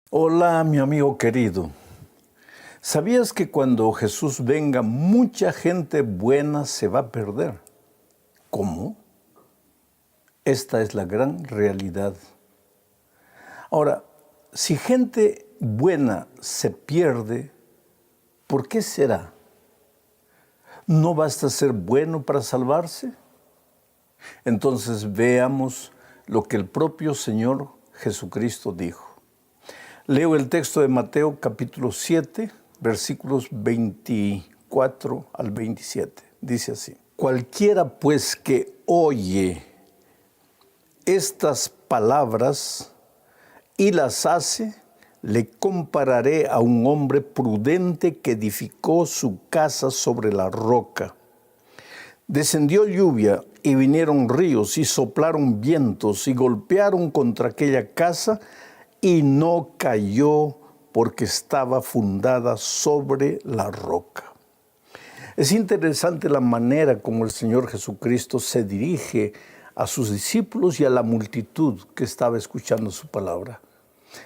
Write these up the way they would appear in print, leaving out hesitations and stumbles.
Hola, mi amigo querido. ¿Sabías que cuando Jesús venga, mucha gente buena se va a perder? ¿Cómo? Esta es la gran realidad. Ahora, si gente buena se pierde, ¿por qué será? ¿No basta ser bueno para salvarse? Entonces veamos lo que el propio Señor Jesucristo dijo. Leo el texto de Mateo capítulo 7, versículos 24 al 27. Dice así: Cualquiera pues que oye estas palabras y las hace, le compararé a un hombre prudente que edificó su casa sobre la roca. Descendió lluvia y vinieron ríos y soplaron vientos y golpearon contra aquella casa y no cayó porque estaba fundada sobre la roca. Es interesante la manera como el Señor Jesucristo se dirige a sus discípulos y a la multitud que estaba escuchando su palabra.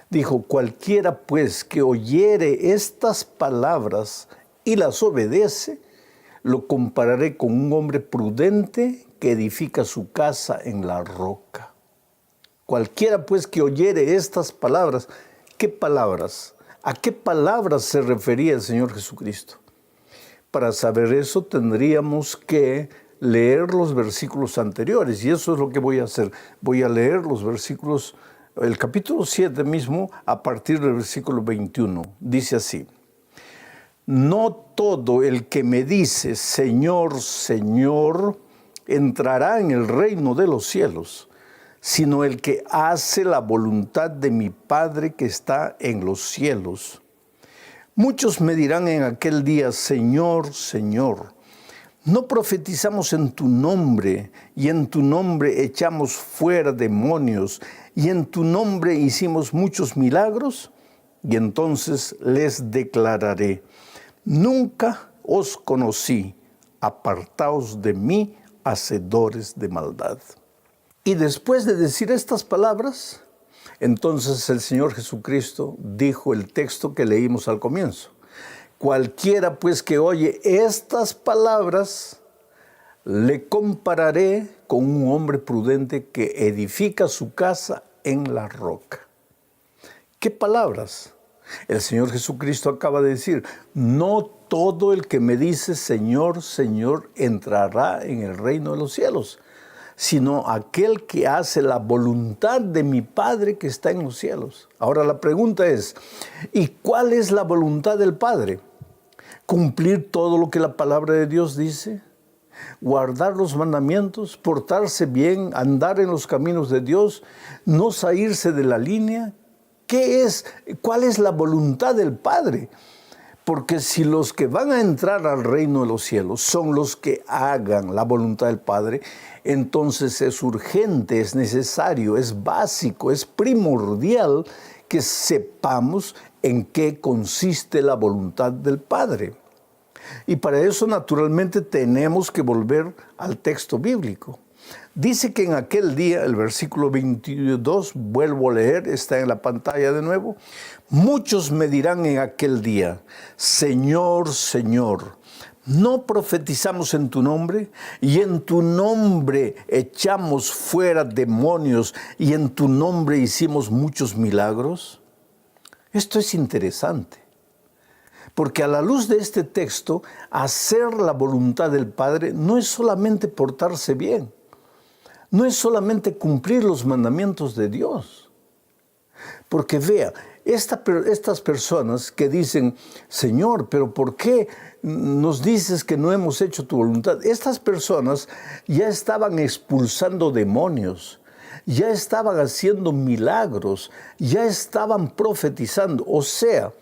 Dijo: cualquiera pues que oyere estas palabras y las obedece, lo compararé con un hombre prudente que edifica su casa en la roca. Cualquiera pues que oyere estas palabras. ¿Qué palabras? ¿A qué palabras se refería el Señor Jesucristo? Para saber eso tendríamos que leer los versículos anteriores, y eso es lo que voy a hacer. Voy a leer los versículos, el capítulo 7 mismo, a partir del versículo 21. Dice así: No todo el que me dice, Señor, Señor, entrará en el reino de los cielos, sino el que hace la voluntad de mi Padre que está en los cielos. Muchos me dirán en aquel día: Señor, Señor, ¿no profetizamos en tu nombre, y en tu nombre echamos fuera demonios, y en tu nombre hicimos muchos milagros? Y entonces les declararé: nunca os conocí, apartaos de mí, hacedores de maldad. Y después de decir estas palabras, entonces el Señor Jesucristo dijo el texto que leímos al comienzo: cualquiera pues que oye estas palabras, le compararé con un hombre prudente que edifica su casa en la roca. ¿Qué palabras? El Señor Jesucristo acaba de decir: no todo el que me dice Señor, Señor entrará en el reino de los cielos, sino aquel que hace la voluntad de mi Padre que está en los cielos. Ahora la pregunta es: ¿y cuál es la voluntad del Padre? ¿Cumplir todo lo que la palabra de Dios dice? ¿Guardar los mandamientos? ¿Portarse bien? ¿Andar en los caminos de Dios? ¿No salirse de la línea? ¿Qué es? ¿Cuál es la voluntad del Padre? Porque si los que van a entrar al reino de los cielos son los que hagan la voluntad del Padre, entonces es urgente, es necesario, es básico, es primordial que sepamos en qué consiste la voluntad del Padre. Y para eso, naturalmente, tenemos que volver al texto bíblico. Dice que en aquel día, el versículo 22, vuelvo a leer, está en la pantalla de nuevo: muchos me dirán en aquel día: Señor, Señor, ¿no profetizamos en tu nombre? Y en tu nombre echamos fuera demonios, y en tu nombre hicimos muchos milagros. Esto es interesante, porque a la luz de este texto, hacer la voluntad del Padre no es solamente portarse bien, no es solamente cumplir los mandamientos de Dios. Porque vea, estas personas que dicen: Señor, pero ¿por qué nos dices que no hemos hecho tu voluntad? Estas personas ya estaban expulsando demonios, ya estaban haciendo milagros, ya estaban profetizando. O sea,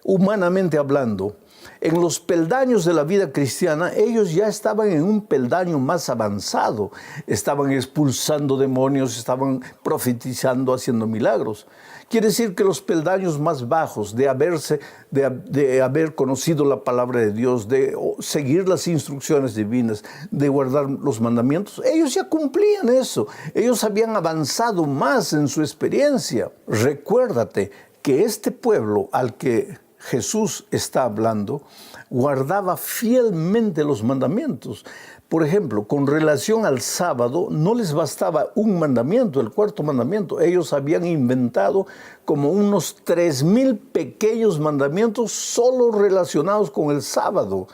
humanamente hablando, en los peldaños de la vida cristiana, ellos ya estaban en un peldaño más avanzado. Estaban expulsando demonios, estaban profetizando, haciendo milagros. Quiere decir que los peldaños más bajos de haber conocido la palabra de Dios, de seguir las instrucciones divinas, de guardar los mandamientos, ellos ya cumplían eso. Ellos habían avanzado más en su experiencia. Recuérdate que este pueblo al que Jesús está hablando guardaba fielmente los mandamientos. Por ejemplo, con relación al sábado, no les bastaba un mandamiento, el cuarto mandamiento. Ellos habían inventado como unos 3,000 pequeños mandamientos solo relacionados con el sábado.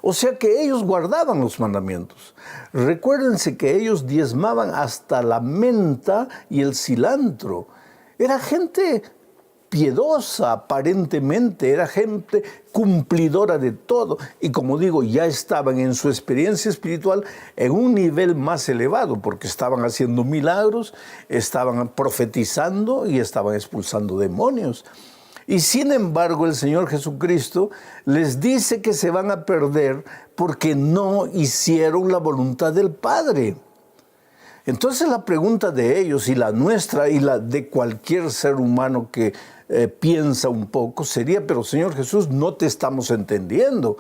O sea que ellos guardaban los mandamientos. Recuérdense que ellos diezmaban hasta la menta y el cilantro. Era gente piedosa, aparentemente, era gente cumplidora de todo. Y como digo, ya estaban en su experiencia espiritual en un nivel más elevado, porque estaban haciendo milagros, estaban profetizando y estaban expulsando demonios. Y sin embargo, el Señor Jesucristo les dice que se van a perder porque no hicieron la voluntad del Padre. Entonces la pregunta de ellos y la nuestra y la de cualquier ser humano que piensa un poco sería, pero Señor Jesús, no te estamos entendiendo.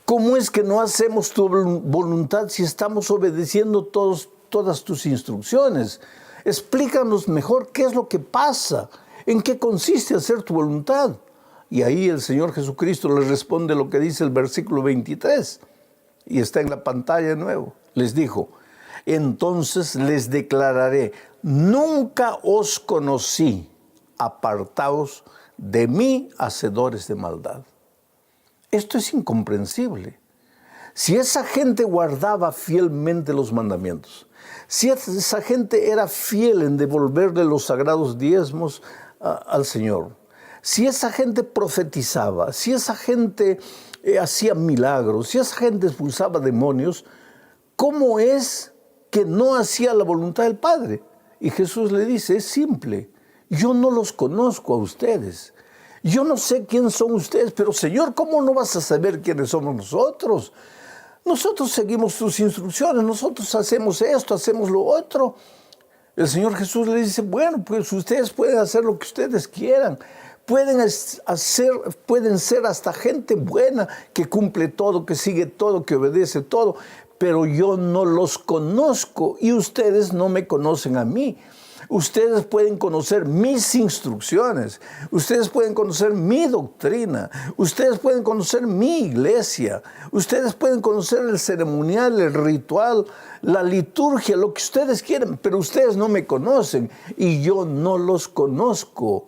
¿Cómo es que no hacemos tu voluntad si estamos obedeciendo todas tus instrucciones? Explícanos mejor qué es lo que pasa, en qué consiste hacer tu voluntad. Y ahí el Señor Jesucristo les responde lo que dice el versículo 23, y está en la pantalla de nuevo. Les dijo: entonces les declararé, nunca os conocí, apartaos de mí, hacedores de maldad. Esto es incomprensible. Si esa gente guardaba fielmente los mandamientos, si esa gente era fiel en devolverle los sagrados diezmos al Señor, si esa gente profetizaba, si esa gente hacía milagros, si esa gente expulsaba demonios, ¿cómo es que no hacía la voluntad del Padre? Y Jesús le dice, es simple, yo no los conozco a ustedes, yo no sé quién son ustedes, pero Señor, ¿cómo no vas a saber quiénes somos nosotros? Nosotros seguimos tus instrucciones, nosotros hacemos esto, hacemos lo otro. El Señor Jesús le dice, bueno, pues ustedes pueden hacer lo que ustedes quieran, pueden ser hasta gente buena que cumple todo, que sigue todo, que obedece todo, pero yo no los conozco y ustedes no me conocen a mí. Ustedes pueden conocer mis instrucciones, ustedes pueden conocer mi doctrina, ustedes pueden conocer mi iglesia, ustedes pueden conocer el ceremonial, el ritual, la liturgia, lo que ustedes quieren, pero ustedes no me conocen y yo no los conozco.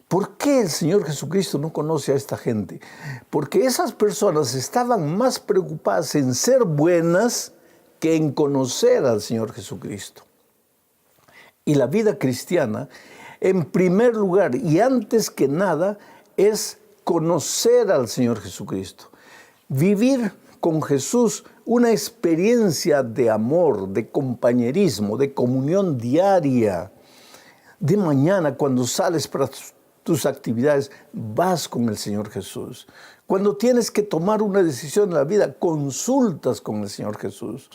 ¿Por qué el Señor Jesucristo no conoce a esta gente? Porque esas personas estaban más preocupadas en ser buenas que en conocer al Señor Jesucristo. Y la vida cristiana, en primer lugar y antes que nada, es conocer al Señor Jesucristo. Vivir con Jesús una experiencia de amor, de compañerismo, de comunión diaria. De mañana, cuando sales para tus actividades, vas con el Señor Jesús. Cuando tienes que tomar una decisión en la vida, consultas con el Señor Jesús.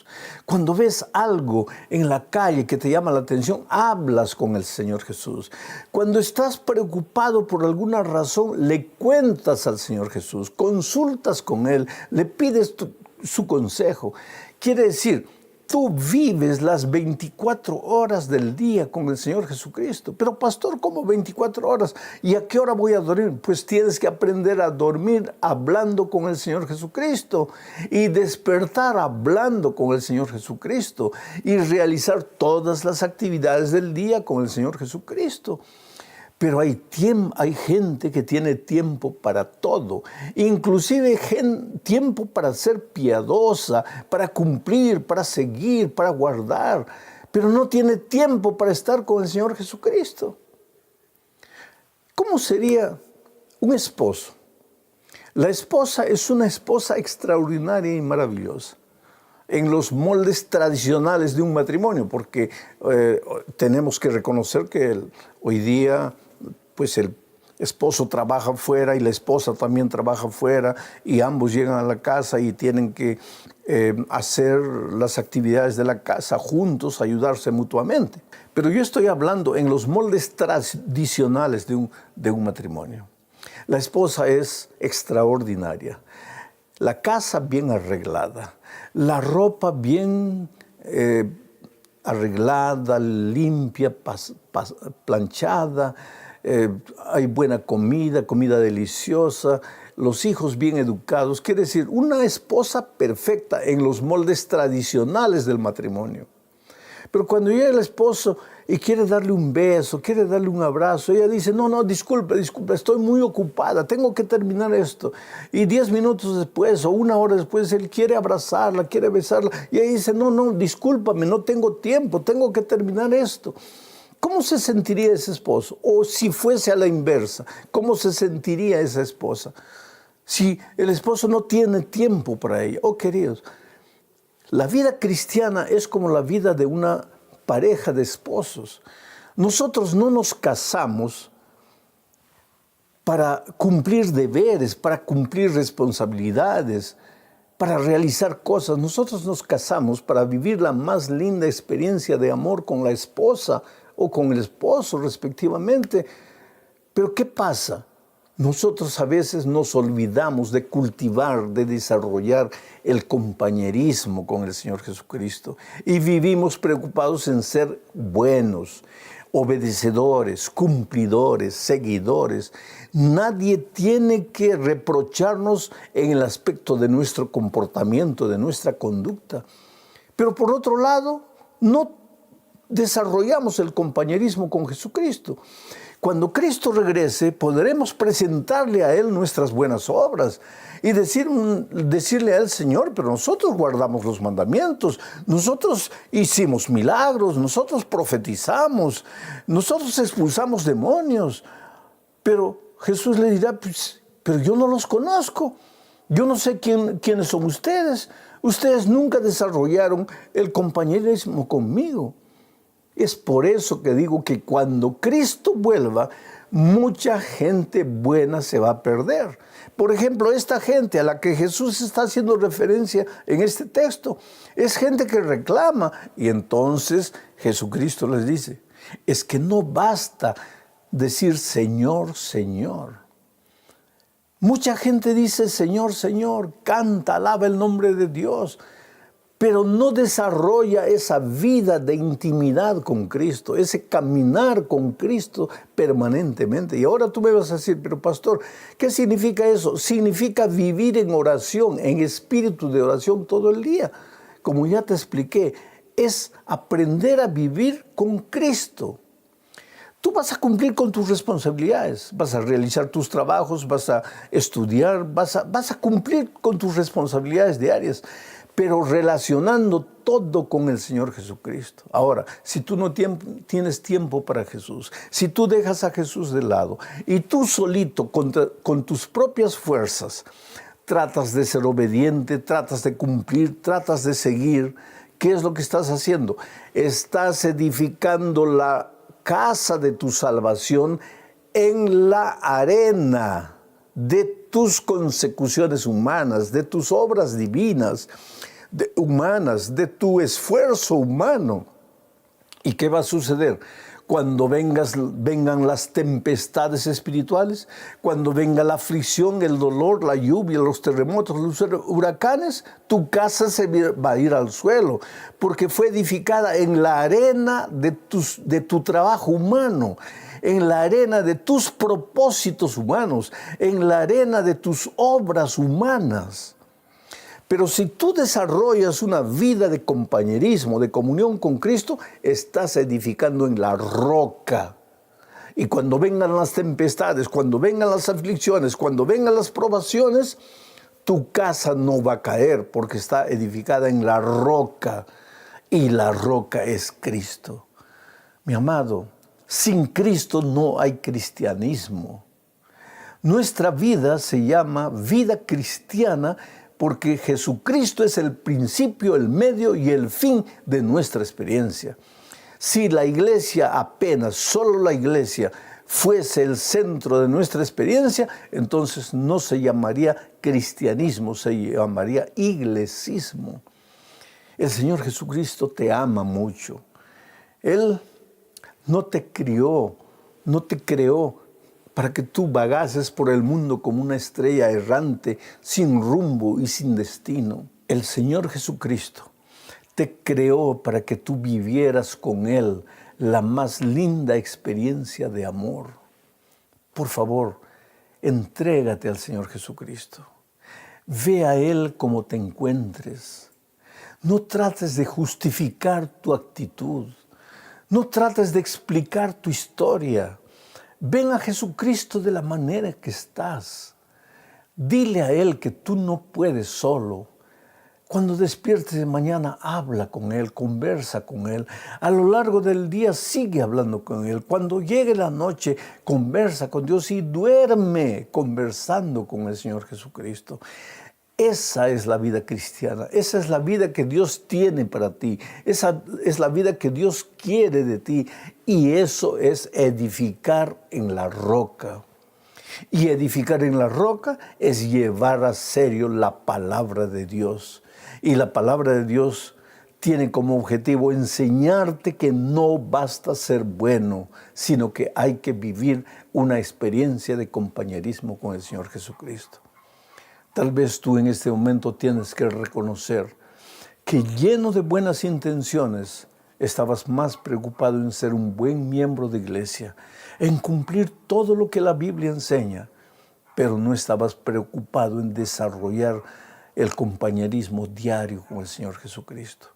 Cuando ves algo en la calle que te llama la atención, hablas con el Señor Jesús. Cuando estás preocupado por alguna razón, le cuentas al Señor Jesús, consultas con Él, le pides su consejo. Quiere decir, tú vives las 24 horas del día con el Señor Jesucristo. Pero pastor, ¿cómo 24 horas? ¿Y a qué hora voy a dormir? Pues tienes que aprender a dormir hablando con el Señor Jesucristo y despertar hablando con el Señor Jesucristo y realizar todas las actividades del día con el Señor Jesucristo. Pero hay gente que tiene tiempo para todo, inclusive tiempo para ser piadosa, para cumplir, para seguir, para guardar, pero no tiene tiempo para estar con el Señor Jesucristo. ¿Cómo sería un esposo? La esposa es una esposa extraordinaria y maravillosa en los moldes tradicionales de un matrimonio, porque tenemos que reconocer que hoy día pues el esposo trabaja fuera y la esposa también trabaja fuera y ambos llegan a la casa y tienen que hacer las actividades de la casa juntos, ayudarse mutuamente. Pero yo estoy hablando en los moldes tradicionales de un matrimonio. La esposa es extraordinaria, la casa bien arreglada, la ropa bien arreglada, limpia, planchada, hay buena comida, comida deliciosa, los hijos bien educados. Quiere decir, una esposa perfecta en los moldes tradicionales del matrimonio. Pero cuando llega el esposo y quiere darle un beso, quiere darle un abrazo, ella dice, no, disculpe, estoy muy ocupada, tengo que terminar esto. Y 10 minutos después o 1 hora después, él quiere abrazarla, quiere besarla. Y ella dice, no, discúlpame, no tengo tiempo, tengo que terminar esto. ¿Cómo se sentiría ese esposo? O si fuese a la inversa, ¿cómo se sentiría esa esposa? Si el esposo no tiene tiempo para ella. Oh, queridos, la vida cristiana es como la vida de una pareja de esposos. Nosotros no nos casamos para cumplir deberes, para cumplir responsabilidades, para realizar cosas. Nosotros nos casamos para vivir la más linda experiencia de amor con la esposa o con el esposo, respectivamente. Pero ¿qué pasa? Nosotros a veces nos olvidamos de cultivar, de desarrollar el compañerismo con el Señor Jesucristo y vivimos preocupados en ser buenos, obedecedores, cumplidores, seguidores. Nadie tiene que reprocharnos en el aspecto de nuestro comportamiento, de nuestra conducta. Pero por otro lado, no desarrollamos el compañerismo con Jesucristo. Cuando Cristo regrese, podremos presentarle a Él nuestras buenas obras y decirle a Él, Señor, pero nosotros guardamos los mandamientos, nosotros hicimos milagros, nosotros profetizamos, nosotros expulsamos demonios. Pero Jesús le dirá, pues, pero yo no los conozco, yo no sé quiénes son ustedes, ustedes nunca desarrollaron el compañerismo conmigo. Es por eso que digo que cuando Cristo vuelva, mucha gente buena se va a perder. Por ejemplo, esta gente a la que Jesús está haciendo referencia en este texto, es gente que reclama. Y entonces Jesucristo les dice, es que no basta decir Señor, Señor. Mucha gente dice Señor, Señor, canta, alaba el nombre de Dios, pero no desarrolla esa vida de intimidad con Cristo, ese caminar con Cristo permanentemente. Y ahora tú me vas a decir, pero pastor, ¿qué significa eso? Significa vivir en oración, en espíritu de oración todo el día. Como ya te expliqué, es aprender a vivir con Cristo. Tú vas a cumplir con tus responsabilidades, vas a realizar tus trabajos, vas a estudiar, vas a cumplir con tus responsabilidades diarias, pero relacionando todo con el Señor Jesucristo. Ahora, si tú no tienes tiempo para Jesús, si tú dejas a Jesús de lado y tú solito, con tus propias fuerzas, tratas de ser obediente, tratas de cumplir, tratas de seguir, ¿qué es lo que estás haciendo? Estás edificando la casa de tu salvación en la arena de tus consecuciones humanas, de tus obras divinas, humanas, de tu esfuerzo humano. ¿Y qué va a suceder? Cuando vengan las tempestades espirituales, cuando venga la aflicción, el dolor, la lluvia, los terremotos, los huracanes, tu casa se va a ir al suelo, porque fue edificada en la arena de tu trabajo humano, en la arena de tus propósitos humanos, en la arena de tus obras humanas. Pero si tú desarrollas una vida de compañerismo, de comunión con Cristo, estás edificando en la roca. Y cuando vengan las tempestades, cuando vengan las aflicciones, cuando vengan las probaciones, tu casa no va a caer porque está edificada en la roca. Y la roca es Cristo. Mi amado, sin Cristo no hay cristianismo. Nuestra vida se llama vida cristiana porque Jesucristo es el principio, el medio y el fin de nuestra experiencia. Si la iglesia apenas, solo la iglesia, fuese el centro de nuestra experiencia, entonces no se llamaría cristianismo, se llamaría iglesismo. El Señor Jesucristo te ama mucho. Él no te crió, no te creó para que tú vagases por el mundo como una estrella errante, sin rumbo y sin destino. El Señor Jesucristo te creó para que tú vivieras con Él la más linda experiencia de amor. Por favor, entrégate al Señor Jesucristo. Ve a Él como te encuentres. No trates de justificar tu actitud. No trates de explicar tu historia. Ven a Jesucristo de la manera que estás. Dile a Él que tú no puedes solo. Cuando despiertes de mañana, habla con Él, conversa con Él. A lo largo del día, sigue hablando con Él. Cuando llegue la noche, conversa con Dios y duerme conversando con el Señor Jesucristo. Esa es la vida cristiana. Esa es la vida que Dios tiene para ti. Esa es la vida que Dios quiere de ti. Y eso es edificar en la roca. Y edificar en la roca es llevar a serio la palabra de Dios. Y la palabra de Dios tiene como objetivo enseñarte que no basta ser bueno, sino que hay que vivir una experiencia de compañerismo con el Señor Jesucristo. Tal vez tú en este momento tienes que reconocer que lleno de buenas intenciones estabas más preocupado en ser un buen miembro de iglesia, en cumplir todo lo que la Biblia enseña, pero no estabas preocupado en desarrollar el compañerismo diario con el Señor Jesucristo.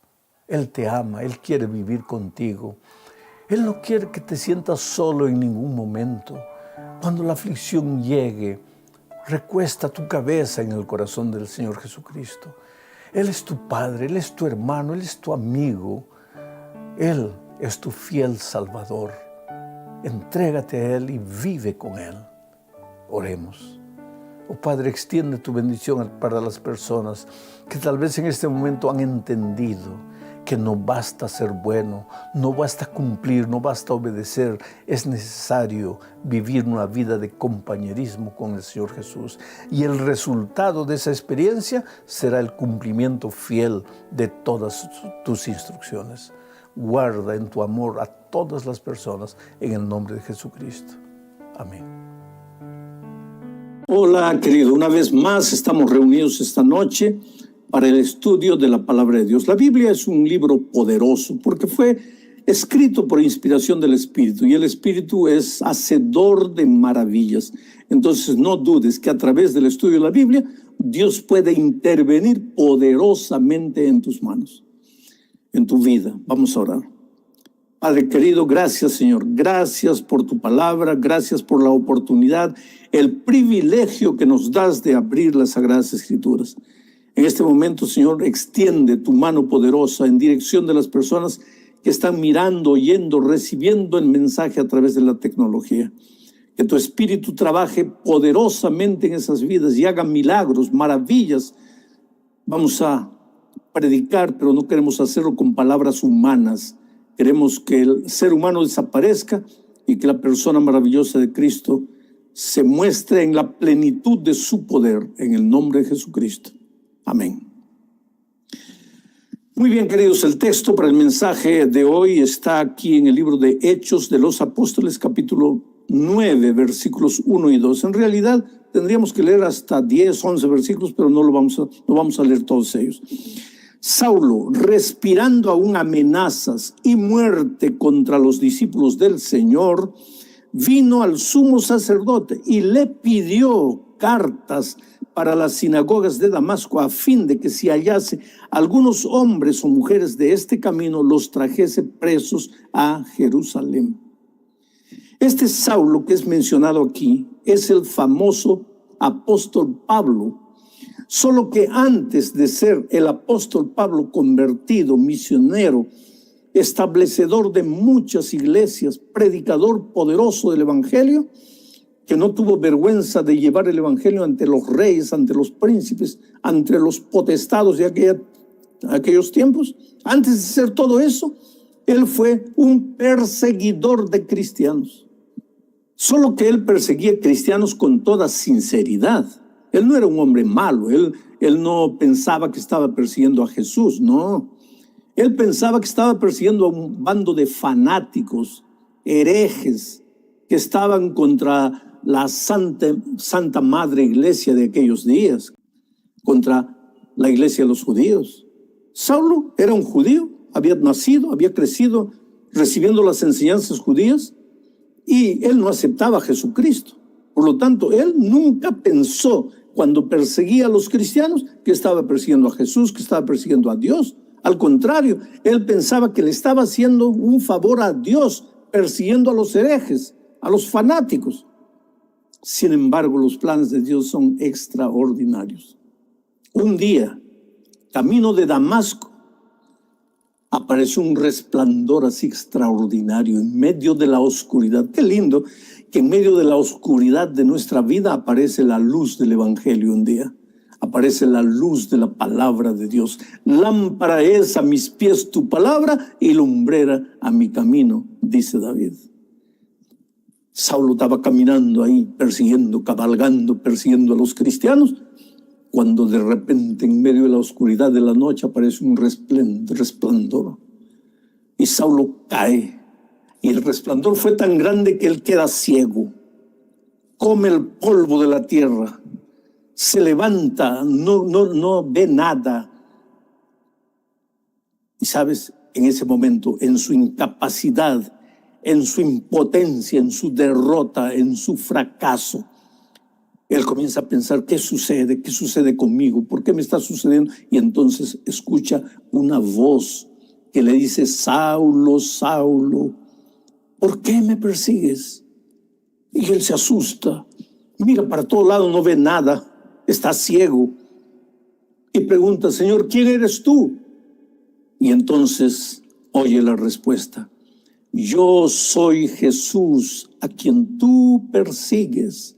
Él te ama, Él quiere vivir contigo. Él no quiere que te sientas solo en ningún momento. Cuando la aflicción llegue, recuesta tu cabeza en el corazón del Señor Jesucristo. Él es tu Padre, Él es tu hermano, Él es tu amigo. Él es tu fiel Salvador. Entrégate a Él y vive con Él. Oremos. Oh Padre, extiende tu bendición para las personas que tal vez en este momento han entendido que no basta ser bueno, no basta cumplir, no basta obedecer. Es necesario vivir una vida de compañerismo con el Señor Jesús. Y el resultado de esa experiencia será el cumplimiento fiel de todas tus instrucciones. Guarda en tu amor a todas las personas en el nombre de Jesucristo. Amén. Hola, querido. Una vez más estamos reunidos esta noche para el estudio de la palabra de Dios. La Biblia es un libro poderoso porque fue escrito por inspiración del Espíritu y el Espíritu es hacedor de maravillas. Entonces no dudes que a través del estudio de la Biblia Dios puede intervenir poderosamente en tus manos, en tu vida. Vamos a orar. Padre querido, gracias Señor, gracias por tu palabra, gracias por la oportunidad, el privilegio que nos das de abrir las Sagradas Escrituras. En este momento, Señor, extiende tu mano poderosa en dirección de las personas que están mirando, oyendo, recibiendo el mensaje a través de la tecnología. Que tu Espíritu trabaje poderosamente en esas vidas y haga milagros, maravillas. Vamos a predicar, pero no queremos hacerlo con palabras humanas. Queremos que el ser humano desaparezca y que la persona maravillosa de Cristo se muestre en la plenitud de su poder, en el nombre de Jesucristo. Amén. Muy bien, queridos, el texto para el mensaje de hoy está aquí en el libro de Hechos de los Apóstoles, capítulo 9, versículos 1 y 2. En realidad tendríamos que leer hasta 10, 11 versículos, pero no vamos a leer todos ellos. Saulo, respirando aún amenazas y muerte contra los discípulos del Señor, vino al sumo sacerdote y le pidió cartas para las sinagogas de Damasco a fin de que si hallase algunos hombres o mujeres de este camino los trajese presos a Jerusalén. Este Saulo que es mencionado aquí es el famoso apóstol Pablo. Solo que antes de ser el apóstol Pablo convertido, misionero, establecedor de muchas iglesias, predicador poderoso del evangelio, que no tuvo vergüenza de llevar el evangelio ante los reyes, ante los príncipes, ante los potestados de aquellos tiempos. Antes de ser todo eso, él fue un perseguidor de cristianos. Solo que él perseguía cristianos con toda sinceridad. Él no era un hombre malo, él no pensaba que estaba persiguiendo a Jesús, no. Él pensaba que estaba persiguiendo a un bando de fanáticos, herejes, que estaban contra la Santa Madre Iglesia de aquellos días, contra la iglesia de los judíos. Saulo era un judío, había nacido, había crecido recibiendo las enseñanzas judías y él no aceptaba a Jesucristo. Por lo tanto, él nunca pensó, cuando perseguía a los cristianos, que estaba persiguiendo a Jesús, que estaba persiguiendo a Dios. Al contrario, él pensaba que le estaba haciendo un favor a Dios, persiguiendo a los herejes, a los fanáticos. Sin embargo, los planes de Dios son extraordinarios. Un día, camino de Damasco, apareció un resplandor así extraordinario en medio de la oscuridad. Qué lindo que en medio de la oscuridad de nuestra vida aparece la luz del Evangelio un día. Aparece la luz de la palabra de Dios. Lámpara es a mis pies tu palabra y lumbrera a mi camino, dice David. Saulo estaba caminando ahí, persiguiendo, cabalgando, persiguiendo a los cristianos, cuando de repente en medio de la oscuridad de la noche aparece un resplandor. Y Saulo cae. Y el resplandor fue tan grande que él queda ciego. Come el polvo de la tierra. Se levanta, no ve nada. Y sabes, en ese momento, en su incapacidad, en su impotencia, en su derrota, en su fracaso, él comienza a pensar, ¿qué sucede? ¿Qué sucede conmigo? ¿Por qué me está sucediendo? Y entonces escucha una voz que le dice, Saulo, Saulo, ¿por qué me persigues? Y él se asusta, mira para todo lado, no ve nada, está ciego. Y pregunta, Señor, ¿quién eres tú? Y entonces oye la respuesta, yo soy Jesús a quien tú persigues.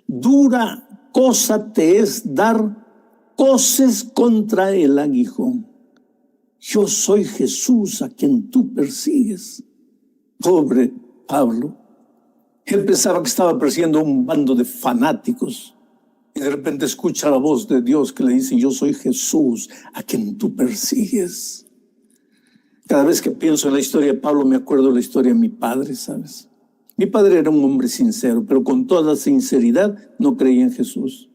Dura cosa te es dar coces contra el aguijón. Yo soy Jesús a quien tú persigues. Pobre Pablo. Él pensaba que estaba persiguiendo a un bando de fanáticos. Y de repente escucha la voz de Dios que le dice, yo soy Jesús a quien tú persigues. Cada vez que pienso en la historia de Pablo me acuerdo de la historia de mi padre, ¿sabes? Mi padre era un hombre sincero, pero con toda sinceridad no creía en Jesús.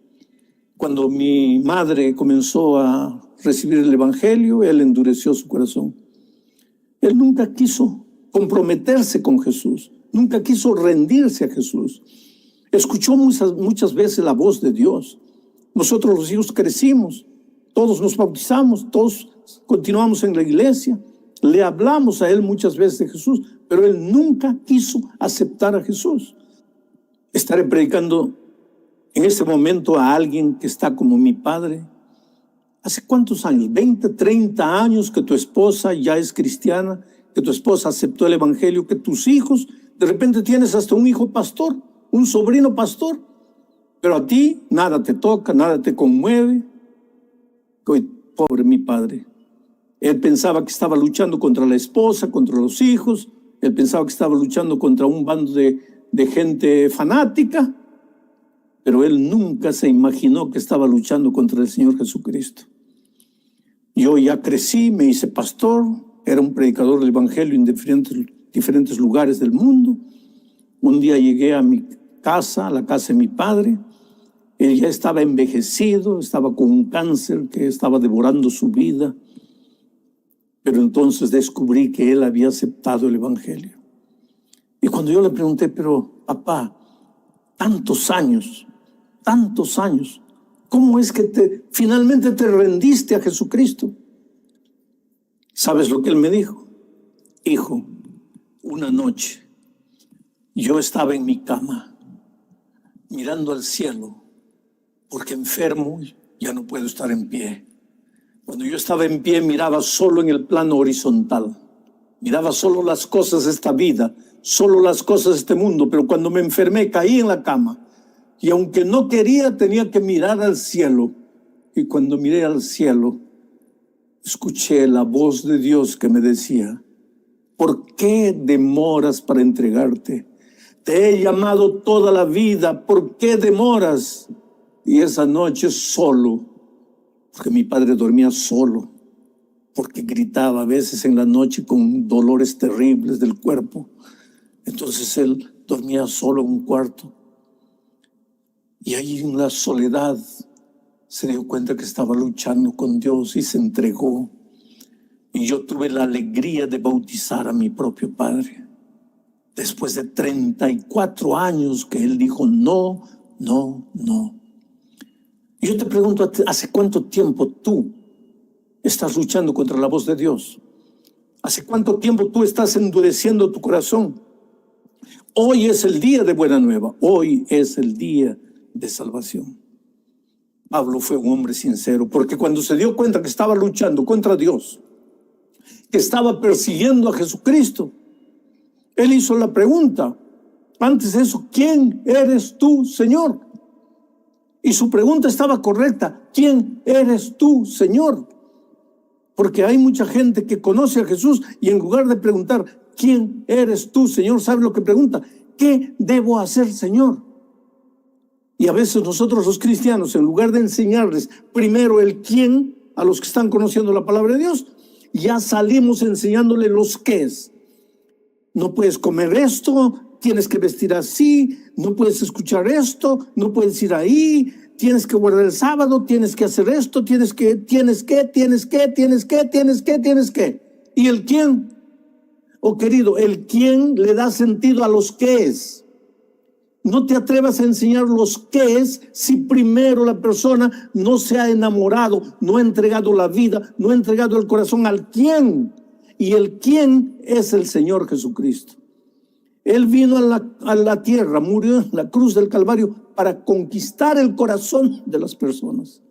Cuando mi madre comenzó a recibir el Evangelio, él endureció su corazón. Él nunca quiso comprometerse con Jesús, nunca quiso rendirse a Jesús. Escuchó muchas veces la voz de Dios. Nosotros los hijos crecimos, todos nos bautizamos, todos continuamos en la iglesia. Le hablamos a él muchas veces de Jesús, pero él nunca quiso aceptar a Jesús. Estaré predicando en este momento a alguien que está como mi padre. ¿Hace cuántos años? 20, 30 años que tu esposa ya es cristiana, que tu esposa aceptó el Evangelio, que tus hijos, de repente tienes hasta un hijo pastor, un sobrino pastor, pero a ti nada te toca, nada te conmueve. Pobre mi padre. Él pensaba que estaba luchando contra la esposa, contra los hijos. Él pensaba que estaba luchando contra un bando de gente fanática. Pero él nunca se imaginó que estaba luchando contra el Señor Jesucristo. Yo ya crecí, me hice pastor, era un predicador del Evangelio en diferentes lugares del mundo. Un día llegué a mi casa, a la casa de mi padre. Él ya estaba envejecido, estaba con un cáncer que estaba devorando su vida. Pero entonces descubrí que él había aceptado el Evangelio. Y cuando yo le pregunté, pero papá, tantos años, ¿cómo es que finalmente te rendiste a Jesucristo? ¿Sabes lo que él me dijo? Hijo, una noche yo estaba en mi cama mirando al cielo porque enfermo ya no puedo estar en pie. Cuando yo estaba en pie miraba solo en el plano horizontal, miraba solo las cosas de esta vida, solo las cosas de este mundo, pero cuando me enfermé caí en la cama y aunque no quería tenía que mirar al cielo, y cuando miré al cielo escuché la voz de Dios que me decía, ¿por qué demoras para entregarte? Te he llamado toda la vida, ¿por qué demoras? Y esa noche solo, porque mi padre dormía solo, porque gritaba a veces en la noche con dolores terribles del cuerpo. Entonces él dormía solo en un cuarto. Y ahí en la soledad se dio cuenta que estaba luchando con Dios y se entregó. Y yo tuve la alegría de bautizar a mi propio padre. Después de 34 años que él dijo no, no, no. Y yo te pregunto, ¿hace cuánto tiempo tú estás luchando contra la voz de Dios? ¿Hace cuánto tiempo tú estás endureciendo tu corazón? Hoy es el día de buena nueva. Hoy es el día de salvación. Pablo fue un hombre sincero, porque cuando se dio cuenta que estaba luchando contra Dios, que estaba persiguiendo a Jesucristo, él hizo la pregunta, antes de eso, ¿quién eres tú, Señor? Y su pregunta estaba correcta, ¿quién eres tú, Señor? Porque hay mucha gente que conoce a Jesús y en lugar de preguntar, ¿quién eres tú, Señor? ¿Sabe lo que pregunta? ¿Qué debo hacer, Señor? Y a veces nosotros los cristianos, en lugar de enseñarles primero el quién a los que están conociendo la palabra de Dios, ya salimos enseñándole los qués. No puedes comer esto, tienes que vestir así, no puedes escuchar esto, no puedes ir ahí, tienes que guardar el sábado, tienes que hacer esto, tienes que. ¿Y el quién? Oh, querido, el quién le da sentido a los qués. No te atrevas a enseñar los qués si primero la persona no se ha enamorado, no ha entregado la vida, no ha entregado el corazón al quién. Y el quién es el Señor Jesucristo. Él vino a la tierra, murió en la cruz del Calvario para conquistar el corazón de las personas.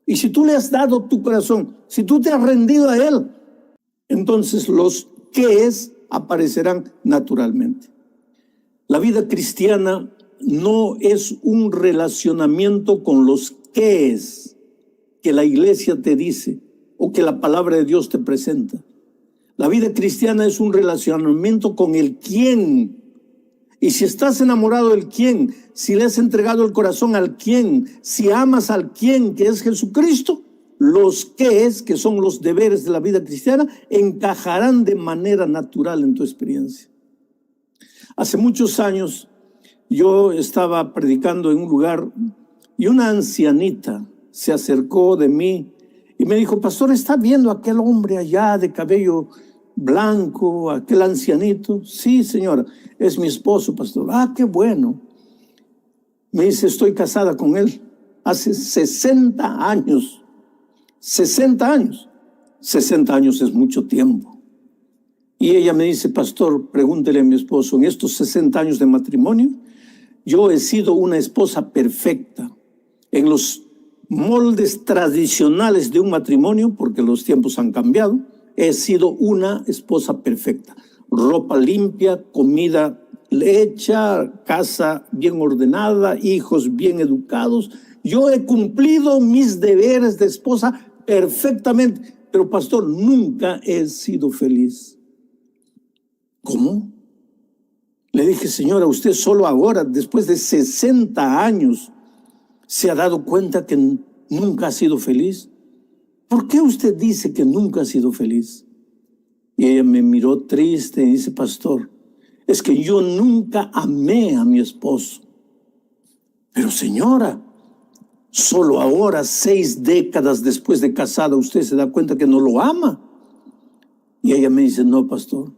Y si tú le has dado tu corazón, si tú te has rendido a Él, entonces los qués aparecerán naturalmente. La vida cristiana no es un relacionamiento con los qués que la iglesia te dice o que la palabra de Dios te presenta. La vida cristiana es un relacionamiento con el quién. Y si estás enamorado del quién, si le has entregado el corazón al quién, si amas al quién que es Jesucristo, los qués, que son los deberes de la vida cristiana, encajarán de manera natural en tu experiencia. Hace muchos años yo estaba predicando en un lugar y una ancianita se acercó de mí y me dijo, pastor, ¿está viendo aquel hombre allá de cabello blanco, aquel ancianito? Sí, señora, es mi esposo, pastor. Ah, qué bueno. Me dice, estoy casada con él hace 60 años. 60 años. 60 años es mucho tiempo. Y ella me dice, pastor, pregúntele a mi esposo, en estos 60 años de matrimonio, yo he sido una esposa perfecta. En los moldes tradicionales de un matrimonio, porque los tiempos han cambiado, he sido una esposa perfecta. Ropa limpia, comida hecha, casa bien ordenada, hijos bien educados. Yo he cumplido mis deberes de esposa perfectamente, pero pastor, nunca he sido feliz. ¿Cómo? Le dije, señora, usted solo ahora, después de 60 años, ¿se ha dado cuenta que nunca ha sido feliz? ¿Por qué usted dice que nunca ha sido feliz? Y ella me miró triste y dice, pastor, es que yo nunca amé a mi esposo. Pero señora, solo ahora, 6 décadas después de casada, usted se da cuenta que no lo ama. Y ella me dice, no, pastor,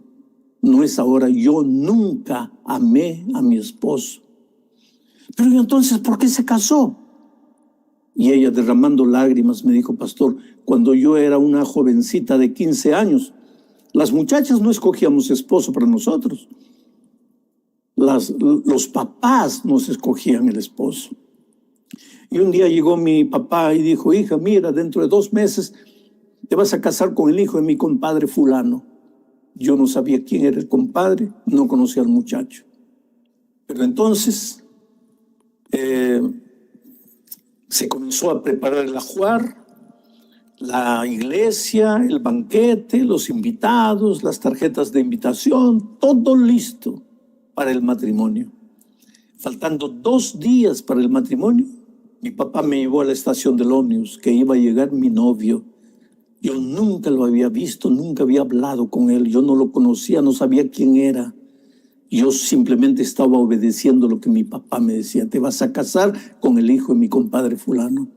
no es ahora, yo nunca amé a mi esposo. Pero ¿y entonces por qué se casó? Y ella, derramando lágrimas, me dijo, pastor, cuando yo era una jovencita de 15 años, las muchachas no escogíamos esposo para nosotros. Los papás nos escogían el esposo. Y un día llegó mi papá y dijo, hija, mira, dentro de 2 meses te vas a casar con el hijo de mi compadre fulano. Yo no sabía quién era el compadre, no conocía al muchacho. Pero entonces se comenzó a preparar el ajuar, la iglesia, el banquete, los invitados, las tarjetas de invitación, todo listo para el matrimonio. Faltando 2 días para el matrimonio, mi papá me llevó a la estación del ómnibus, que iba a llegar mi novio. Yo nunca lo había visto, nunca había hablado con él, yo no lo conocía, no sabía quién era. Yo simplemente estaba obedeciendo lo que mi papá me decía, te vas a casar con el hijo de mi compadre fulano.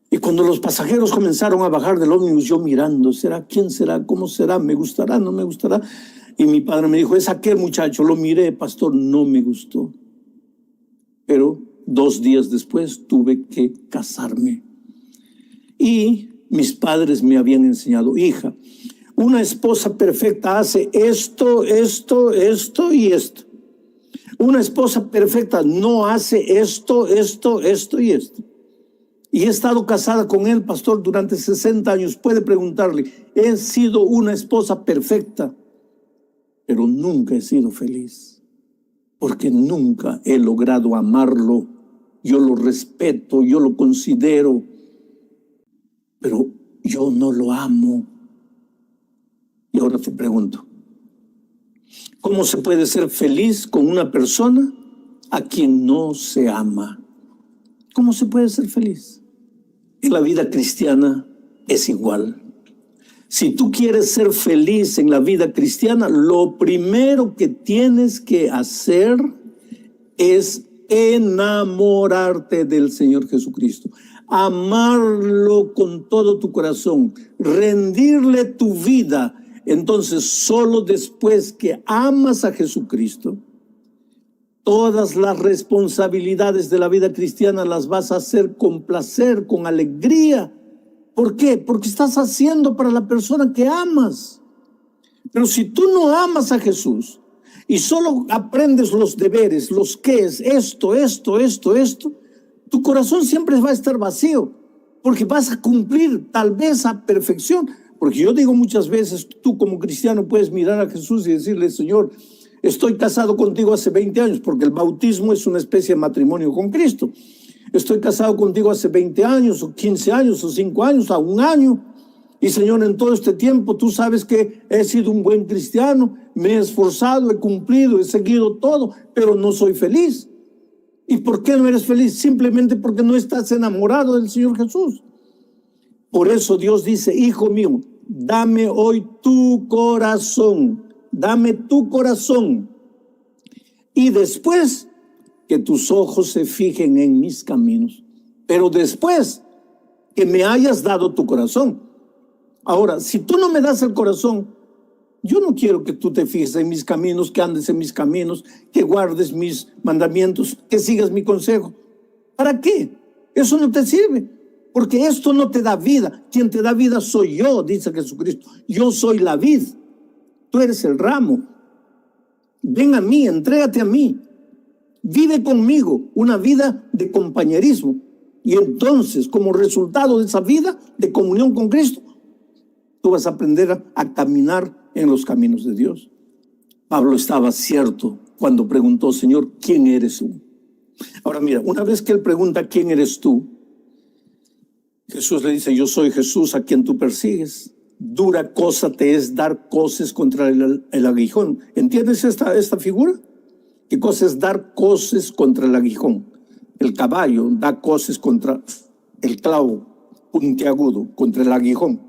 Y cuando los pasajeros comenzaron a bajar del ómnibus, yo mirando, ¿será? ¿Quién será? ¿Cómo será? ¿Me gustará? ¿No me gustará? Y mi padre me dijo, es aquel muchacho. Lo miré, pastor, no me gustó. Pero 2 días después tuve que casarme. Y mis padres me habían enseñado, hija, una esposa perfecta hace esto, esto, esto y esto. Una esposa perfecta no hace esto, esto, esto y esto. Y he estado casada con él, pastor, durante 60 años. Puede preguntarle, he sido una esposa perfecta, pero nunca he sido feliz, porque nunca he logrado amarlo. Yo lo respeto, yo lo considero, pero yo no lo amo. Y ahora te pregunto, ¿cómo se puede ser feliz con una persona a quien no se ama? ¿Cómo se puede ser feliz? En la vida cristiana es igual. Si tú quieres ser feliz en la vida cristiana, lo primero que tienes que hacer es enamorarte del Señor Jesucristo. Amarlo con todo tu corazón, rendirle tu vida. Entonces, solo después que amas a Jesucristo, todas las responsabilidades de la vida cristiana las vas a hacer con placer, con alegría. ¿Por qué? Porque estás haciendo para la persona que amas. Pero si tú no amas a Jesús y solo aprendes los deberes, los qués, esto, tu corazón siempre va a estar vacío, porque vas a cumplir tal vez a perfección. Porque yo digo muchas veces, tú como cristiano puedes mirar a Jesús y decirle, Señor, estoy casado contigo hace 20 años, porque el bautismo es una especie de matrimonio con Cristo. Estoy casado contigo hace 20 años, o 15 años, o 5 años, a 1 año. Y Señor, en todo este tiempo tú sabes que he sido un buen cristiano, me he esforzado, he cumplido, he seguido todo, pero no soy feliz. ¿Y por qué no eres feliz? Simplemente porque no estás enamorado del Señor Jesús. Por eso Dios dice, hijo mío, dame hoy tu corazón, dame tu corazón. Y después que tus ojos se fijen en mis caminos. Pero después que me hayas dado tu corazón. Ahora, si tú no me das el corazón, yo no quiero que tú te fijes en mis caminos, que andes en mis caminos, que guardes mis mandamientos, que sigas mi consejo. ¿Para qué? Eso no te sirve. Porque esto no te da vida. Quien te da vida soy yo, dice Jesucristo. Yo soy la vid. Tú eres el ramo. Ven a mí, entrégate a mí. Vive conmigo una vida de compañerismo. Y entonces, como resultado de esa vida de comunión con Cristo, tú vas a aprender a caminar en los caminos de Dios. Pablo estaba cierto cuando preguntó, Señor, ¿quién eres tú? Ahora mira, una vez que él pregunta, ¿quién eres tú? Jesús le dice, yo soy Jesús a quien tú persigues. Dura cosa te es dar coces contra el aguijón. ¿Entiendes esta figura? ¿Qué cosa es dar coces contra el aguijón? El caballo da coces contra el clavo puntiagudo, contra el aguijón.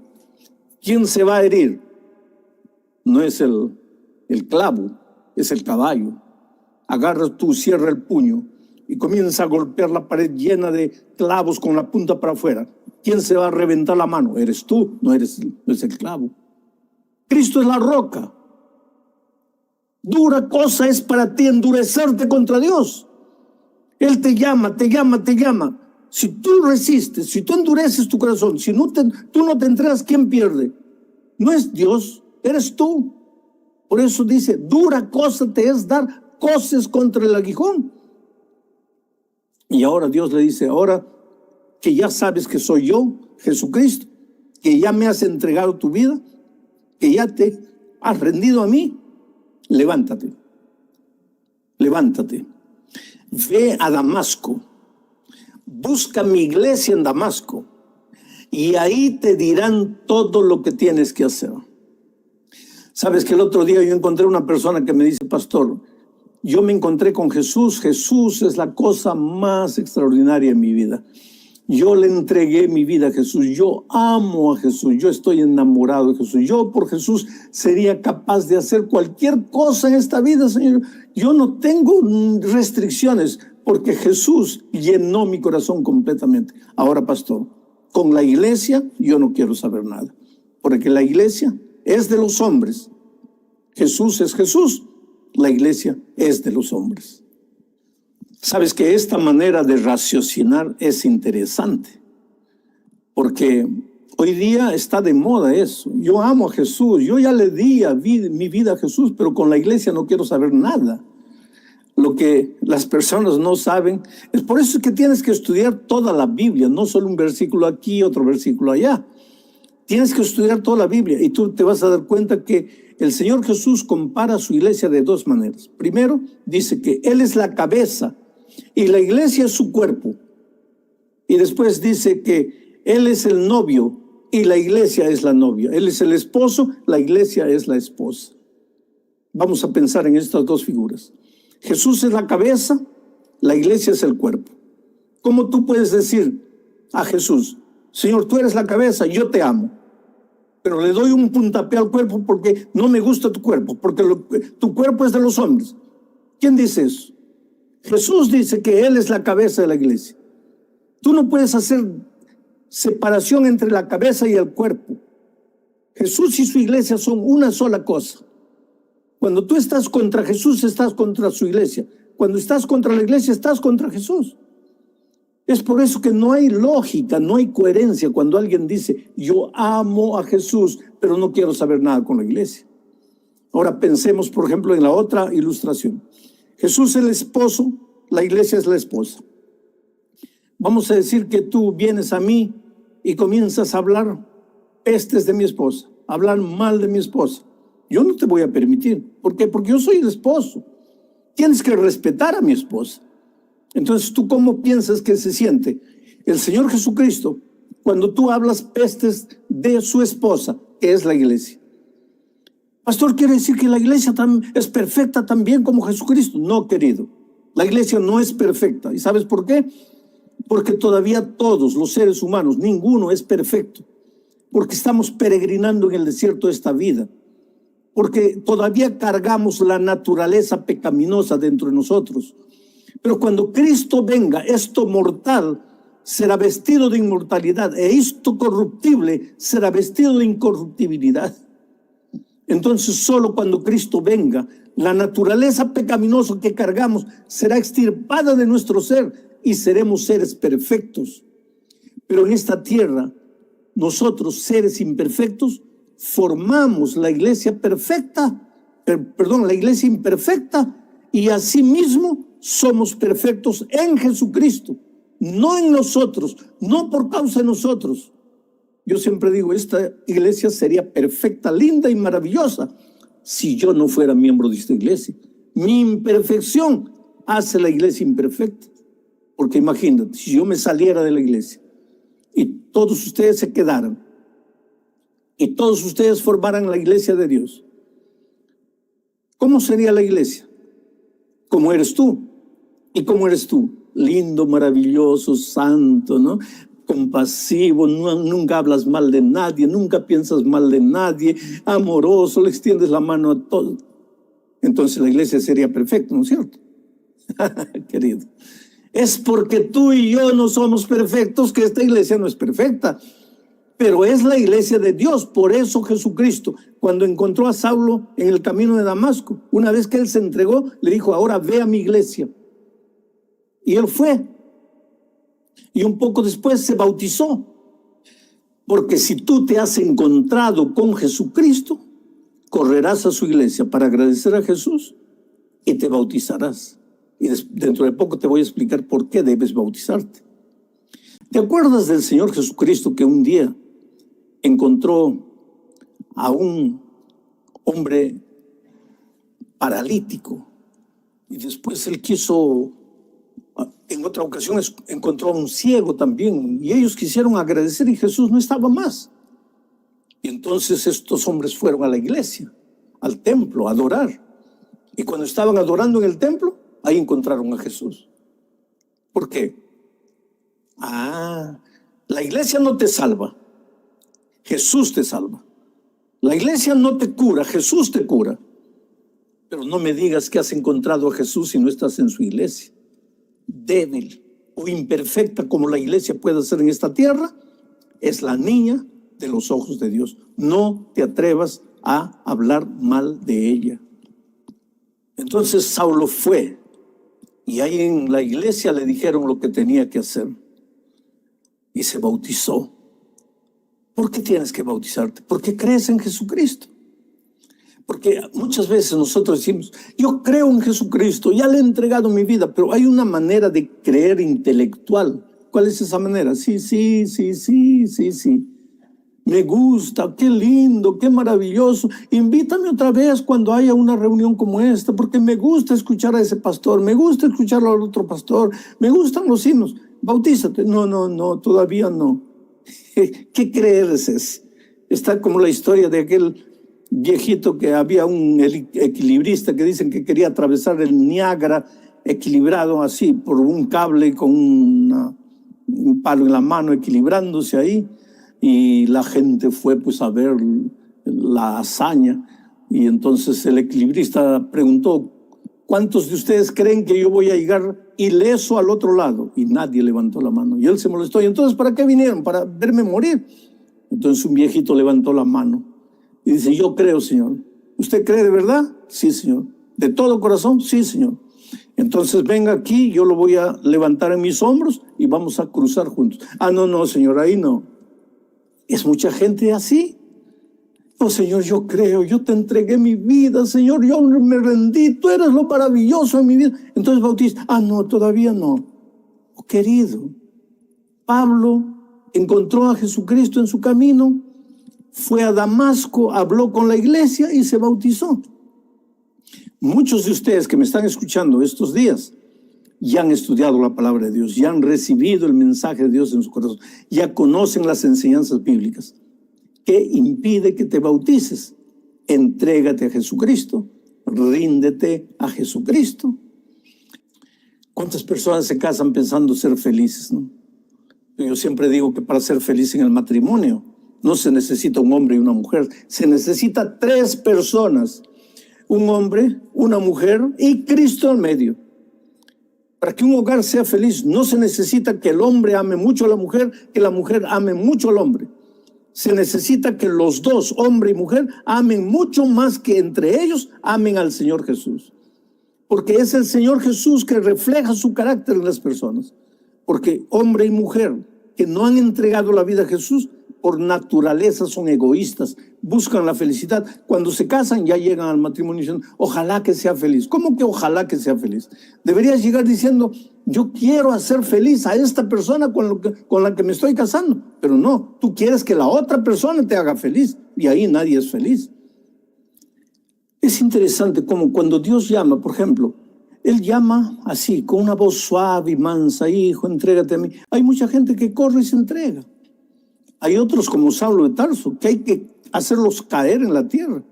¿Quién se va a herir? No es el clavo, es el caballo. Agarras tú, cierra el puño y comienza a golpear la pared llena de clavos con la punta para afuera. ¿Quién se va a reventar la mano? Eres tú, no es el clavo. Cristo es la roca. Dura cosa es para ti endurecerte contra Dios. Él te llama, te llama, te llama. Si tú resistes, si tú endureces tu corazón, si no tú no te entregas, ¿quién pierde? No es Dios, eres tú. Por eso dice, dura cosa te es dar coces contra el aguijón. Y ahora Dios le dice, ahora que ya sabes que soy yo, Jesucristo, que ya me has entregado tu vida, que ya te has rendido a mí, levántate, levántate, ve a Damasco, busca mi iglesia en Damasco y ahí te dirán todo lo que tienes que hacer. Sabes que el otro día yo encontré una persona que me dice, pastor, yo me encontré con Jesús. Jesús es la cosa más extraordinaria en mi vida. Yo le entregué mi vida a Jesús. Yo amo a Jesús. Yo estoy enamorado de Jesús. Yo por Jesús sería capaz de hacer cualquier cosa en esta vida, Señor. Yo no tengo restricciones porque Jesús llenó mi corazón completamente. Ahora, pastor, con la iglesia yo no quiero saber nada. Porque la iglesia es de los hombres. Jesús es Jesús, la iglesia es de los hombres. Sabes que esta manera de raciocinar es interesante, porque hoy día está de moda eso. Yo amo a Jesús, yo ya le di mi vida a Jesús, pero con la iglesia no quiero saber nada. Lo que las personas no saben, es por eso que tienes que estudiar toda la Biblia, no solo un versículo aquí, otro versículo allá. Tienes que estudiar toda la Biblia y tú te vas a dar cuenta que el Señor Jesús compara a su iglesia de dos maneras. Primero, dice que Él es la cabeza y la iglesia es su cuerpo. Y después dice que Él es el novio y la iglesia es la novia. Él es el esposo, la iglesia es la esposa. Vamos a pensar en estas dos figuras. Jesús es la cabeza, la iglesia es el cuerpo. ¿Cómo tú puedes decir a Jesús, Señor, tú eres la cabeza, yo te amo, pero le doy un puntapié al cuerpo porque no me gusta tu cuerpo, porque tu cuerpo es de los hombres? ¿Quién dice eso? Jesús dice que Él es la cabeza de la iglesia. Tú no puedes hacer separación entre la cabeza y el cuerpo. Jesús y su iglesia son una sola cosa. Cuando tú estás contra Jesús, estás contra su iglesia. Cuando estás contra la iglesia, estás contra Jesús. Es por eso que no hay lógica, no hay coherencia cuando alguien dice, yo amo a Jesús, pero no quiero saber nada con la iglesia. Ahora pensemos, por ejemplo, en la otra ilustración. Jesús es el esposo, la iglesia es la esposa. Vamos a decir que tú vienes a mí y comienzas a hablar pestes de mi esposa, hablar mal de mi esposa. Yo no te voy a permitir. ¿Por qué? Porque yo soy el esposo. Tienes que respetar a mi esposa. Entonces, ¿tú cómo piensas que se siente el Señor Jesucristo cuando tú hablas pestes de su esposa, que es la iglesia? Pastor, ¿quiere decir que la iglesia es perfecta también como Jesucristo? No, querido. La iglesia no es perfecta. ¿Y sabes por qué? Porque todavía todos los seres humanos, ninguno es perfecto. Porque estamos peregrinando en el desierto de esta vida. Porque todavía cargamos la naturaleza pecaminosa dentro de nosotros. Pero cuando Cristo venga, esto mortal será vestido de inmortalidad e esto corruptible será vestido de incorruptibilidad. Entonces, solo cuando Cristo venga, la naturaleza pecaminosa que cargamos será extirpada de nuestro ser y seremos seres perfectos. Pero en esta tierra, nosotros, seres imperfectos, formamos la iglesia perfecta, la iglesia imperfecta, y asimismo somos perfectos en Jesucristo, no en nosotros, no por causa de nosotros. Yo siempre digo, esta iglesia sería perfecta, linda y maravillosa si yo no fuera miembro de esta iglesia. Mi imperfección hace la iglesia imperfecta. Porque imagínate, si yo me saliera de la iglesia y todos ustedes se quedaran y todos ustedes formaran la iglesia de Dios, ¿cómo sería la iglesia? ¿Cómo eres tú? ¿Y cómo eres tú? Lindo, maravilloso, santo, ¿no? Compasivo, nunca hablas mal de nadie, nunca piensas mal de nadie, amoroso, le extiendes la mano a todos. Entonces la iglesia sería perfecta, ¿no es cierto? Querido, es porque tú y yo no somos perfectos que esta iglesia no es perfecta, pero es la iglesia de Dios. Por eso Jesucristo, cuando encontró a Saulo en el camino de Damasco, una vez que él se entregó, le dijo, ahora ve a mi iglesia. Y él fue. Y un poco después se bautizó. Porque si tú te has encontrado con Jesucristo, correrás a su iglesia para agradecer a Jesús y te bautizarás. Y dentro de poco te voy a explicar por qué debes bautizarte. ¿Te acuerdas del Señor Jesucristo que un día encontró a un hombre paralítico? Y después él quiso, en otra ocasión encontró a un ciego también, y ellos quisieron agradecer y Jesús no estaba más. Y entonces estos hombres fueron a la iglesia, al templo, a adorar. Y cuando estaban adorando en el templo, ahí encontraron a Jesús. ¿Por qué? La iglesia no te salva, Jesús te salva. La iglesia no te cura, Jesús te cura. Pero no me digas que has encontrado a Jesús si no estás en su iglesia. Débil o imperfecta como la iglesia puede ser en esta tierra, es la niña de los ojos de Dios. No te atrevas a hablar mal de ella. Entonces Saulo fue y ahí en la iglesia le dijeron lo que tenía que hacer y se bautizó. ¿Por qué tienes que bautizarte? Porque crees en Jesucristo. Porque muchas veces nosotros decimos, yo creo en Jesucristo, ya le he entregado mi vida, pero hay una manera de creer intelectual. ¿Cuál es esa manera? Sí. Me gusta, qué lindo, qué maravilloso. Invítame otra vez cuando haya una reunión como esta, porque me gusta escuchar a ese pastor, me gusta escuchar al otro pastor, me gustan los himnos. Bautízate. No, todavía no. ¿Qué creer es eso? Está como la historia de aquel viejito que había un equilibrista que dicen que quería atravesar el Niágara equilibrado así por un cable con un palo en la mano equilibrándose ahí, y la gente fue pues a ver la hazaña, y entonces el equilibrista preguntó, ¿cuántos de ustedes creen que yo voy a llegar ileso al otro lado? Y nadie levantó la mano, y él se molestó. ¿Y entonces para qué vinieron? ¿Para verme morir? Entonces un viejito levantó la mano y dice, yo creo, Señor. ¿Usted cree de verdad? Sí, Señor. ¿De todo corazón? Sí, Señor. Entonces venga aquí, yo lo voy a levantar en mis hombros y vamos a cruzar juntos. No, Señor, ahí no. Es mucha gente así. Oh, Señor, yo creo, yo te entregué mi vida, Señor, yo me rendí, tú eres lo maravilloso en mi vida. Entonces bautiza. No, todavía no. Oh, querido, Pablo encontró a Jesucristo en su camino, fue a Damasco, habló con la iglesia y se bautizó. Muchos de ustedes que me están escuchando estos días ya han estudiado la palabra de Dios, ya han recibido el mensaje de Dios en su corazón, ya conocen las enseñanzas bíblicas. ¿Qué impide que te bautices? Entrégate a Jesucristo, ríndete a Jesucristo. ¿Cuántas personas se casan pensando ser felices, no? Yo siempre digo que para ser feliz en el matrimonio no se necesita un hombre y una mujer, se necesita 3 personas, un hombre, una mujer y Cristo al medio. Para que un hogar sea feliz no se necesita que el hombre ame mucho a la mujer, que la mujer ame mucho al hombre. Se necesita que los dos, hombre y mujer, amen mucho más que entre ellos amen al Señor Jesús. Porque es el Señor Jesús que refleja su carácter en las personas. Porque hombre y mujer que no han entregado la vida a Jesús, por naturaleza son egoístas, buscan la felicidad. Cuando se casan ya llegan al matrimonio diciendo, ojalá que sea feliz. ¿Cómo que ojalá que sea feliz? Deberías llegar diciendo, yo quiero hacer feliz a esta persona con la que me estoy casando. Pero no, tú quieres que la otra persona te haga feliz y ahí nadie es feliz. Es interesante como cuando Dios llama, por ejemplo, Él llama así, con una voz suave y mansa, hijo, entrégate a mí. Hay mucha gente que corre y se entrega. Hay otros como Saulo de Tarso, que hay que hacerlos caer en la tierra.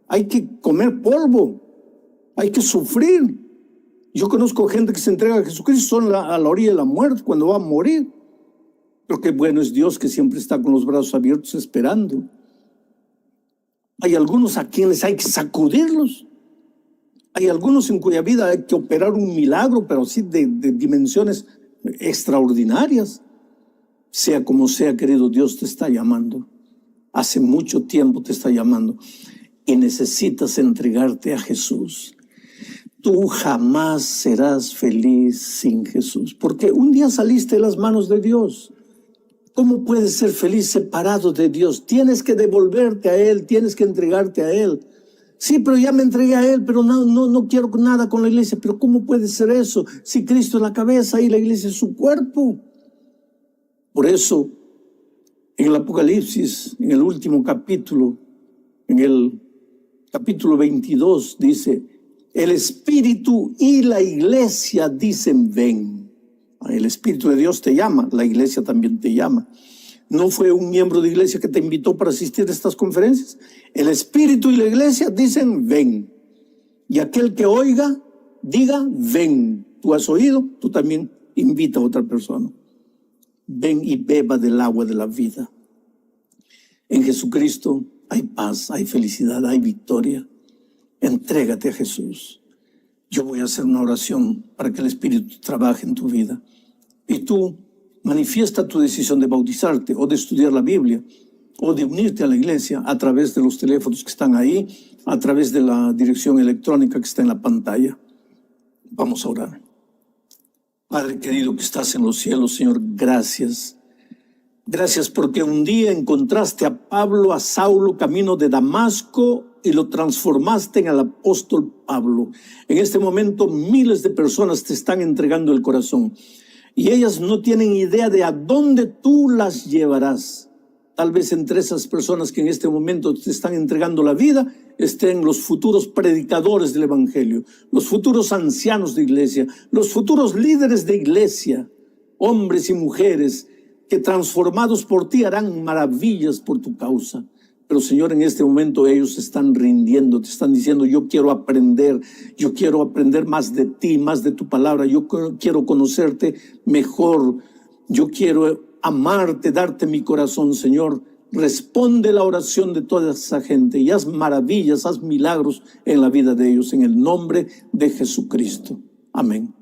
Hay que comer polvo, hay que sufrir. Yo conozco gente que se entrega a Jesucristo, son a la orilla de la muerte, cuando va a morir. Pero qué bueno es Dios que siempre está con los brazos abiertos esperando. Hay algunos a quienes hay que sacudirlos. Hay algunos en cuya vida hay que operar un milagro, pero sí de dimensiones extraordinarias. Sea como sea, querido, Dios te está llamando. Hace mucho tiempo te está llamando. Y necesitas entregarte a Jesús. Tú jamás serás feliz sin Jesús. Porque un día saliste de las manos de Dios. ¿Cómo puedes ser feliz separado de Dios? Tienes que devolverte a Él, tienes que entregarte a Él. Sí, pero ya me entregué a Él, pero no quiero nada con la iglesia. Pero ¿cómo puede ser eso? Si Cristo es la cabeza y la iglesia es su cuerpo. Por eso, en el Apocalipsis, en el último capítulo, en el capítulo 22, dice, el Espíritu y la iglesia dicen, ven. El Espíritu de Dios te llama, la iglesia también te llama. ¿No fue un miembro de iglesia que te invitó para asistir a estas conferencias? El Espíritu y la iglesia dicen, ven. Y aquel que oiga, diga, ven. Tú has oído, tú también invita a otra persona. Ven y beba del agua de la vida. En Jesucristo hay paz, hay felicidad, hay victoria. Entrégate a Jesús. Yo voy a hacer una oración para que el Espíritu trabaje en tu vida. Y tú manifiesta tu decisión de bautizarte o de estudiar la Biblia o de unirte a la iglesia a través de los teléfonos que están ahí, a través de la dirección electrónica que está en la pantalla. Vamos a orar. Padre querido que estás en los cielos, Señor, gracias. Gracias porque un día encontraste a Pablo, a Saulo, camino de Damasco, y lo transformaste en el apóstol Pablo. En este momento miles de personas te están entregando el corazón y ellas no tienen idea de a dónde tú las llevarás. Tal vez entre esas personas que en este momento te están entregando la vida estén los futuros predicadores del evangelio, los futuros ancianos de iglesia, los futuros líderes de iglesia, hombres y mujeres que transformados por ti harán maravillas por tu causa. Pero Señor, en este momento ellos se están rindiendo, te están diciendo: yo quiero aprender más de ti, más de tu palabra, yo quiero conocerte mejor, yo quiero amarte, darte mi corazón. Señor, responde la oración de toda esa gente y haz maravillas, haz milagros en la vida de ellos, en el nombre de Jesucristo. Amén.